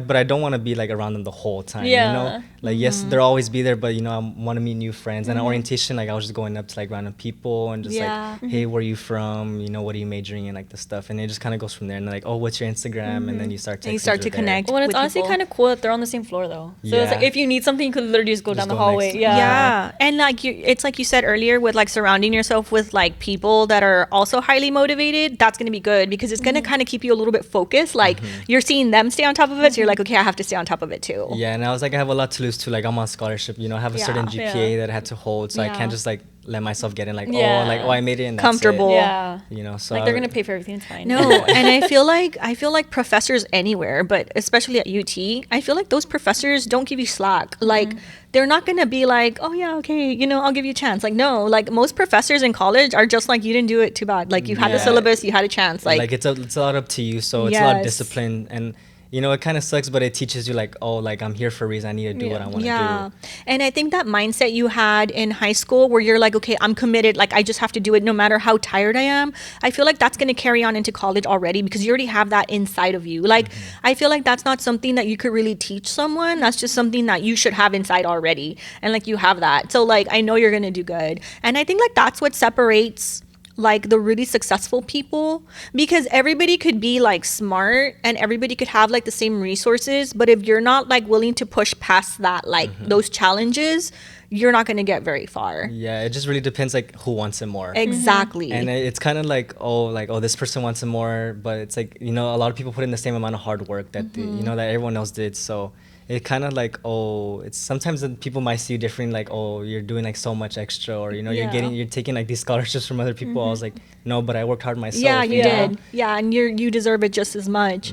but I don't want to be like around them the whole time. Yeah. Like yes, they'll always be there, but I want to meet new friends. And at orientation, like I was just going up to like random people and just Yeah. like, hey, where are you from? What are you majoring in? Like the stuff, and it just kind of goes from there. And they're like, oh, what's your Instagram? And then you start. And you texting start through to there. connect. Well, and it's with honestly people. kind of cool that they're on the same floor though. So it's like Yeah. if you need something, you could literally just go Just down the go hallway. next. Yeah. Yeah. And like it's like you said earlier, with like surrounding yourself with like people that are also highly motivated, that's going to be good because it's going to kind of keep you a little bit focused. Like you're seeing them stay on top of it. So you're like, okay, I have to stay on top of it too. Yeah, and I was like, I have a lot to lose too. Like I'm on scholarship, I have a certain Yeah. GPA Yeah. that I had to hold, so I Yeah. can't just like let myself get in like, Yeah. I made it and that's Comfortable. it. Yeah. So Like they're gonna pay for everything. It's fine. No, and I feel like professors anywhere, but especially at UT, I feel like those professors don't give you slack. Like they're not gonna be like, oh yeah, okay, I'll give you a chance. Like no, like most professors in college are just like, you didn't do it too bad. Like you had the Yeah. syllabus, you had a chance. Like it's a lot up to you, so it's a lot of Yes. discipline, and it kind of sucks, but it teaches you like, oh, like I'm here for a reason. I need to do what I want to Yeah. do. And I think that mindset you had in high school where you're like, okay, I'm committed, like I just have to do it no matter how tired I am. I feel like that's going to carry on into college already because you already have that inside of you. Like I feel like that's not something that you could really teach someone. That's just something that you should have inside already. And like you have that. So like I know you're going to do good. And I think like that's what separates like the really successful people, because everybody could be like smart and everybody could have like the same resources, but if you're not like willing to push past that, like those challenges, you're not going to get very far. Yeah, it just really depends like who wants it more. Exactly. And it's kind of like, oh, this person wants it more, but it's like, a lot of people put in the same amount of hard work that that everyone else did. So it kind of like, it's sometimes that people might see you different, like, oh, you're doing like so much extra, or Yeah. you're taking like these scholarships from other people. I was like, no, but I worked hard myself. Yeah, you Yeah. did. Yeah, and you deserve it just as much.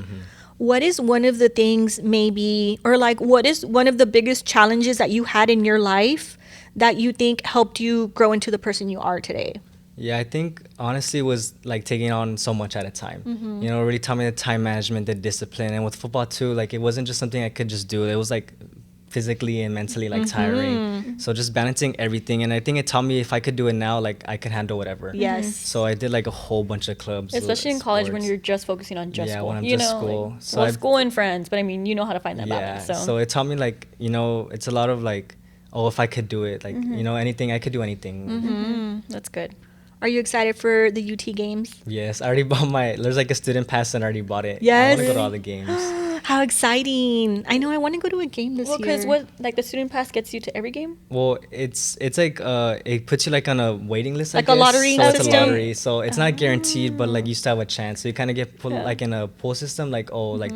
What is one of the things maybe, or like what is one of the biggest challenges that you had in your life that you think helped you grow into the person you are today? Yeah, I think honestly it was like taking on so much at a time. Really taught me the time management, the discipline, and with football too, like it wasn't just something I could just do. It was like physically and mentally like tiring. So just balancing everything, and I think it taught me if I could do it now, like I could handle whatever. Yes. So I did like a whole bunch of clubs, Especially in college when sports. you're just focusing on just Yeah, school. when I'm just school. Like, So well, I've- school and friends, but I mean, you know how to find that Yeah. balance. So it taught me like it's a lot of like, oh, if I could do it, like anything, I could do anything. That's good. Are you excited for the UT games? Yes, I already bought there's like a student pass and I already bought it. I Yes. want to go to all the games. How exciting. I know I want to go to a game this Well, year. because what like the student pass gets you to every game. Well, it's like it puts you like on a waiting list, Like I a guess. lottery So it's a system? lottery, so it's not guaranteed, but like you still have a chance. So you kind of get put Yeah. like in a pool system, like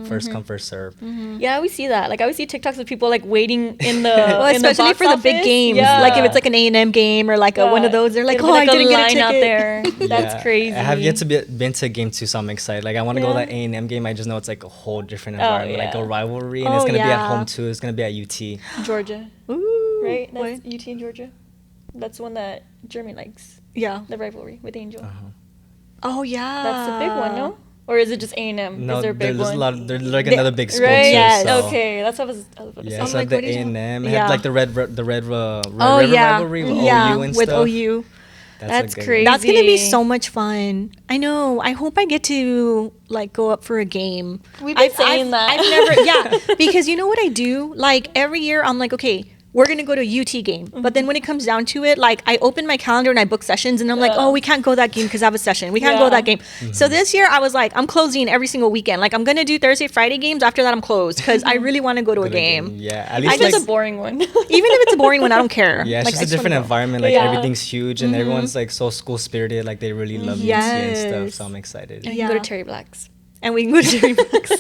first come first serve. Yeah, I always see that. Like I always see TikToks of people like waiting in the well, in the especially box for the big office. games. Yeah. Like if it's like an A&M game or like one of those, they're like, It'll oh, be I didn't a get a line ticket. out there. That's Yeah. crazy. I have yet to been to a game too, so I'm excited. Like I want to go to Yeah. that A&M game. I just know it's like a whole different Oh, environment, like yeah. a rivalry, and Oh, it's gonna be at yeah. home too. It's gonna be at UT. Georgia, Ooh, right? what? That's UT in Georgia. That's the one that Jeremy likes. Yeah. The rivalry with Angel. Uh-huh. Oh, yeah. That's the big one, no? Or is it just A&M? No, is there a big there's one? a lot. There's like another big school Right? too. Yes. So. Okay, that's what I was about to Yeah, say. so like, the what is- A&M yeah. had like the red Oh River yeah, rivalry with yeah, OU and with stuff. OU. That's a good crazy. one. That's gonna be so much fun. I know. I hope I get to like go up for a game. We've been saying that. I've never, yeah, because you know what I do? Like every year, I'm like, okay, we're gonna go to a UT game. But then when it comes down to it, like I open my calendar and I book sessions, and I'm like, Yeah. oh, we can't go that game because I have a session. We can't go Yeah. that game. So this year, I was like, I'm closing every single weekend. Like I'm gonna do Thursday, Friday games. After that, I'm closed because I really want to go to a Go to game. Yeah, at Even least if it's like a boring one. Even if it's a boring one, I don't care. yeah, it's Like, just I a different wanna go. environment. Like Yeah. everything's huge and everyone's like so school spirited. Like they really love UT and stuff. Yes. So I'm excited. And you go to Yeah. Cherry Blacks. And we can go to Cherry Blacks.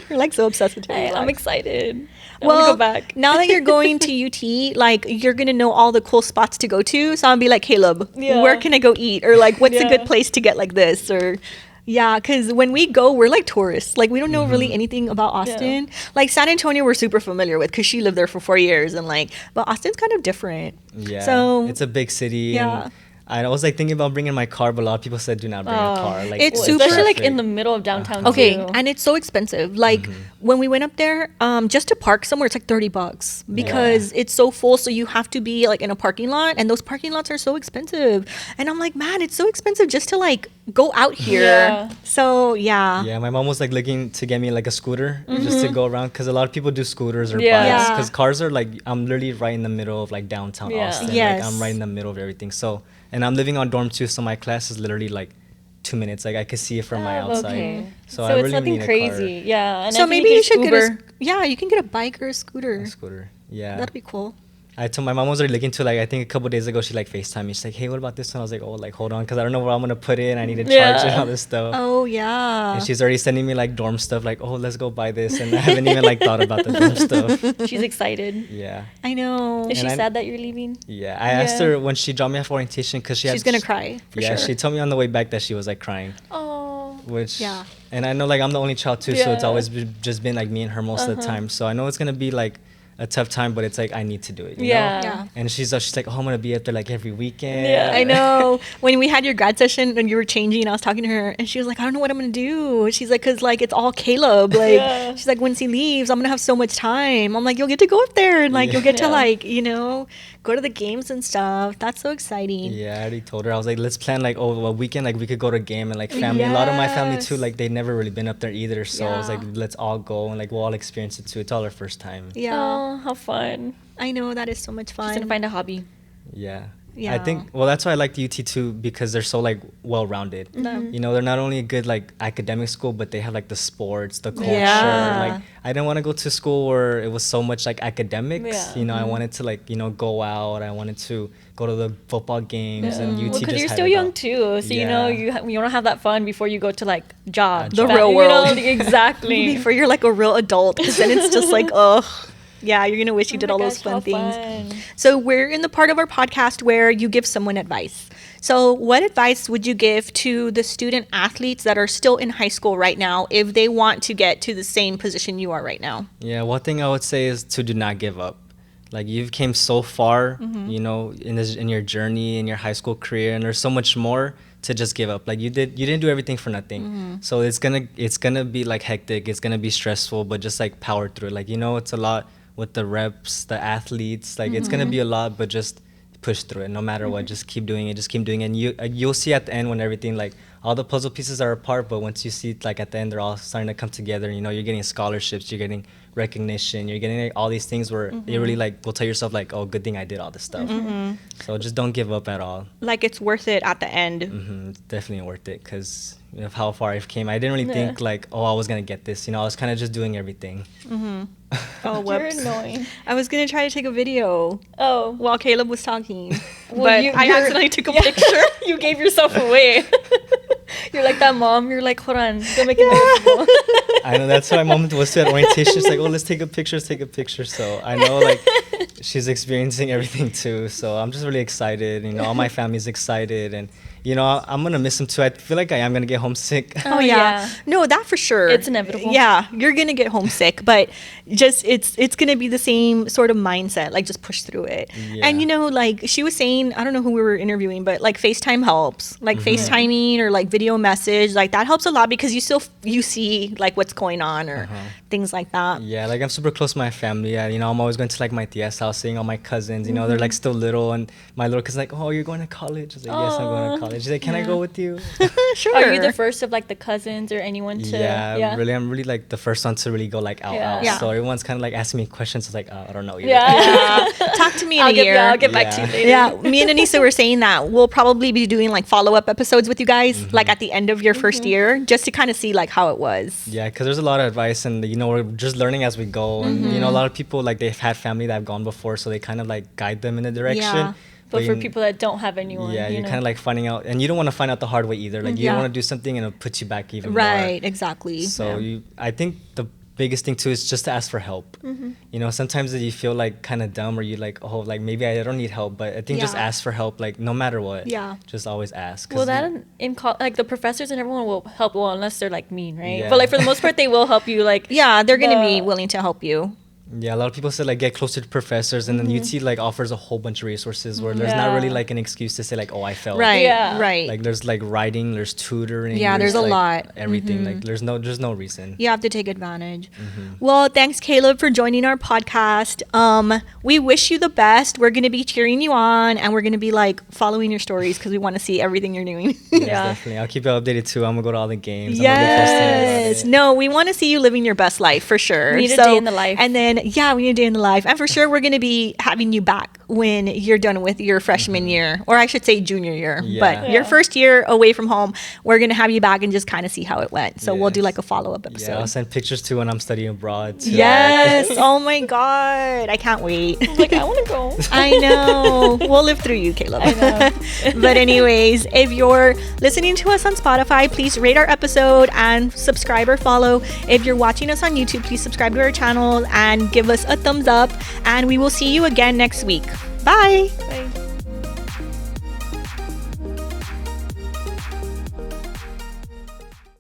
We're like so obsessed with Cherry I'm Blacks. excited. I Well, want to go back. now that you're going to UT, like you're gonna know all the cool spots to go to. So I'll be like, Caleb, Yeah. where can I go eat? Or like, what's a Yeah. good place to get like this? Or yeah, because when we go, we're like tourists. Like we don't know really anything about Austin. Like San Antonio, we're super familiar with because she lived there for 4 years, and like, but Austin's kind of different. Yeah. So it's a big city. Yeah. And I was like thinking about bringing my car, but a lot of people said do not bring a car. Like It's with super- Especially like traffic. in the middle of downtown. okay, too. and it's so expensive. Like when we went up there, just to park somewhere, it's like $30 because it's so full. So you have to be like in a parking lot, and those parking lots are so expensive. And I'm like, man, it's so expensive just to like go out here. Yeah. So yeah. Yeah, my mom was like looking to get me like a scooter just to go around because a lot of people do scooters or Yeah. bikes Yeah. because cars are like I'm literally right in the middle of like downtown Yeah. Austin. Yes. Like I'm right in the middle of everything. So and I'm living on dorm too, so my class is literally like 2 minutes. Like I could see it from my Oh, outside. okay. So, So I it's really nothing need a crazy. Yeah. And I So think maybe you should Uber. get yeah, you can get a bike or a scooter. car, a scooter. Yeah. That'd be cool. I told my mom was already looking to like I think a couple days ago she like FaceTime me. She's like, hey, what about this one? I was like, oh, like hold on, because I don't know where I'm gonna put it. I need to charge it and Yeah. all this stuff. Oh yeah. And she's already sending me like dorm stuff. Like, oh, let's go buy this, and I haven't even like thought about the dorm stuff. She's excited. Yeah, I know. Is And she I- sad that you're leaving? yeah. I asked Yeah. her when she dropped me off orientation because She's gonna cry for yeah, sure. she told me on the way back that she was like crying, Oh. which Yeah. And I know like I'm the only child too, so it's Yeah. always just been like me and her most of the time. So I know it's gonna be like a tough time, but it's like I need to do it. You Yeah. know? Yeah. And she's like, oh, I'm gonna be up there like every weekend. Yeah. I know. When we had your grad session and you were changing, I was talking to her, and she was like, I don't know what I'm gonna do. She's like, cause like it's all Caleb. Like Yeah. she's like, once he leaves, I'm gonna have so much time. I'm like, you'll get to go up there and like you'll get to Yeah. like go to the games and stuff. That's so exciting. Yeah, I already told her. I was like, let's plan like a weekend, like we could go to a game and like family. A lot of my family too, Yes. like they never really been up there either. So I was Yeah. like, let's all go and like we'll all experience it too. It's all our first time. Yeah. Oh, how fun. I know that is so much She's fun. gonna find a hobby. Yeah. I Yeah. think well that's why I like the UT too because they're so like well rounded. Mm-hmm. You know, they're not only a good like academic school, but they have like the sports, the culture. Yeah. Like I didn't want to go to school where it was so much like academics. Yeah. You know, I wanted to like, go out. I wanted to go to the football games and UT Well, because just you're had still it young all. too, so you know Yeah. you want to have that fun before you go to like job, The real world. exactly. Before you're like a real adult, because then it's just like, ugh. Yeah, you're gonna wish you did all those fun things. So we're in the part of our podcast where you give someone advice. So what advice would you give to the student athletes that are still in high school right now if they want to get to the same position you are right now? Yeah, one thing I would say is to do not give up. Like you've came so far, in your journey in your high school career, and there's so much more to just give up. Like you didn't do everything for nothing. So it's gonna be like hectic. It's gonna be stressful, but just like power through it. Like it's a lot with the reps, the athletes. Like it's gonna be a lot, but just push through it no matter what. Just keep doing it. Just keep doing it. And you'll see at the end when everything like all the puzzle pieces are apart, but once you see like at the end they're all starting to come together. You're getting scholarships, you're getting recognition, you're getting like, all these things where you really like will tell yourself like, oh, good thing I did all this stuff. So just don't give up at all. Like it's worth it at the end. It's definitely worth it because of how far I've came. I didn't really think like, oh, I was gonna get this. I was kind of just doing everything. Oh, You're whoops. annoying. I was gonna try to take a video Oh, while Caleb was talking, Well, but you- I you're- accidentally took a yeah. picture. You gave yourself away. You're like that mom. You're like, hold on, don't make it visible. I know that's what my mom was at orientation. She's like, oh, let's take a picture, let's take a picture. So I know like she's experiencing everything too. So I'm just really excited. All my family's excited, and you know, I'm gonna miss him too. I feel like I am gonna get homesick. Oh yeah. No, that for sure. It's inevitable. Yeah, you're gonna get homesick, but just it's gonna be the same sort of mindset. Like just push through it. Yeah. And you know, like she was saying, I don't know who we were interviewing, but like FaceTime helps. Like FaceTiming or like video message, like that helps a lot because you see like what's going on or things like that. Yeah, like I'm super close to my family. You know, I'm always going to like my tia's house, seeing all my cousins. You know, they're like still little, and my little cousin's like, "Oh, you're going to college?" I was like, "Yes, I'm going to college." She's like, "Can I go with you?" Sure. Are you the first of like the cousins or anyone to? Yeah, really, I'm really like the first one to really go like out. Yeah. out. Yeah. So everyone's kind of like asking me questions. I was like, I don't know yet. Yeah. Talk to me in a year. Yeah, I'll get back to you Yeah. later. Yeah, me and Anissa were saying that we'll probably be doing like follow-up episodes with you guys, like at the end of your first year, just to kind of see like how it was. Yeah, because there's a lot of advice, and you know, we're just learning as we go. And you know, a lot of people like they've had family that have gone before, so they kind of like guide them in a direction. Yeah. But for you- people that don't have anyone, yeah, you you're know. kind of like finding out, and you don't want to find out the hard way either. Like you Yeah. don't want to do something and it'll put you back even Right, more. exactly. So I think the biggest thing too is just to ask for help. You know, sometimes you feel like kind of dumb, or you like, oh, like maybe I don't need help, but I think just Yeah. ask for help. Like no matter what, Yeah. just always ask. 'Cause Well, that like the professors and everyone will help. Well, unless they're like mean, right? Yeah. But like for the most part, they will help you. Like Yeah, they're going to be the- willing to help you. yeah, a lot of people said like get closer to professors, and then UT like offers a whole bunch of resources where there's not Yeah. really like an excuse to say like, oh, I failed. Right, Yeah. right. Like there's like writing, there's tutoring. Yeah, there's a like, lot. Everything. Like there's no reason. You have to take advantage. Well, thanks, Caleb, for joining our podcast. We wish you the best. We're going to be cheering you on, and we're going to be like following your stories because we want to see everything you're doing. Yes, Yeah. definitely. I'll keep you updated too. I'm gonna go to all the games. I'm gonna get posted about Yes. it. No, we want to see you living your best life for sure. We need a day in the life. And then, yeah, we need a day in the life. And for sure, we're going to be having you back when you're done with your freshman year, or I should say junior year. Yeah. But your Yeah. first year away from home, we're going to have you back and just kind of see how it went. So we'll do Yes. like a follow-up episode. Yeah, I'll send pictures too when I'm studying abroad too. Yes. Oh my God. I can't wait. like I want to go. I know. We'll live through you, Caleb. I know. But anyways, if you're listening to us on Spotify, please rate our episode and subscribe or follow. If you're watching us on YouTube, please subscribe to our channel and give us a thumbs up. And we will see you again next week. Bye.